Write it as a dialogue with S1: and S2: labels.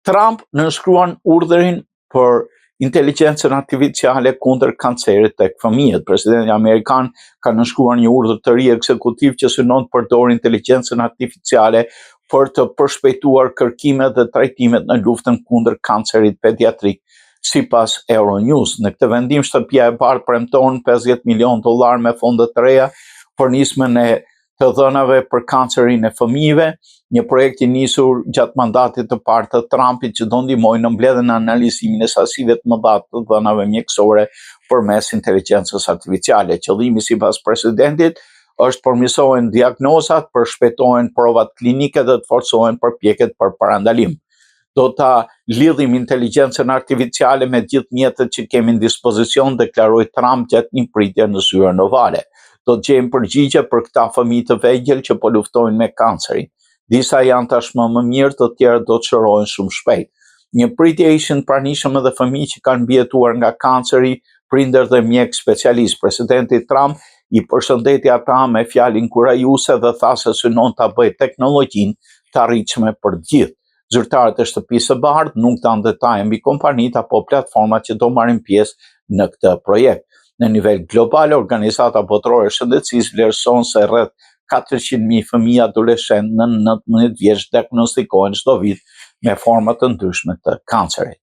S1: Trump nënshkruan urdhërin për inteligjencën artificiale kundër kancerit tek fëmijët. Presidenti amerikan ka nënshkruar një urdhër të ri ekzekutiv që synon të përdorë inteligjencën artificiale për të përshpejtuar kërkimet dhe trajtimet në luftën kundër kancerit pediatrik, sipas Euronews. Në këtë vendim, Shtëpia e Bardhë premton $50 milion me fonde të reja për nismën e të dhënave për kancerin e fëmijëve, një projekt i nisur gjatë mandatit të parë të Trumpit që do ndihmojë në mbledhjen e analizimin e sasive të mëdha të dhënave mjekësore përmes inteligjencës artificiale. Qëllimi sipas presidentit është përmirësohen diagnozat, përshpejtohen provat klinike dhe të forcohen përpjekjet për parandalim. Do ta lidhim inteligjencën artificiale me gjithë mjetet që kemi në dispozicion, deklaroi Trump gjatë një pritje në zyrën ovale. Do të gjejmë përgjigje për këta fëmijë të vegjël që po luftojnë me kancerin. Disa janë tashmë më mirë, të tjerë do të shërohen shumë shpejt. Një pritje ishin pranishëm edhe fëmijë që kanë mbijetuar nga kanceri, prindër dhe mjek specialist. Presidenti Trump i përshëndeti ata me fjalë inkurajuese dhe tha se synon ta bëjë teknologjinë të arritshme për të gjithë. Zyrtarët e Shtëpisë së Bardhë nuk dan detaje mbi kompanitë apo platformat që do marrin pjesë në këtë projekt. Në nivel global, Organizata Botërore e Shëndetësisë vlerëson se rreth 400.000 fëmijë adoleshentë në 19 vjeç diagnostikohen çdo vit me forma të ndryshme të kancerit.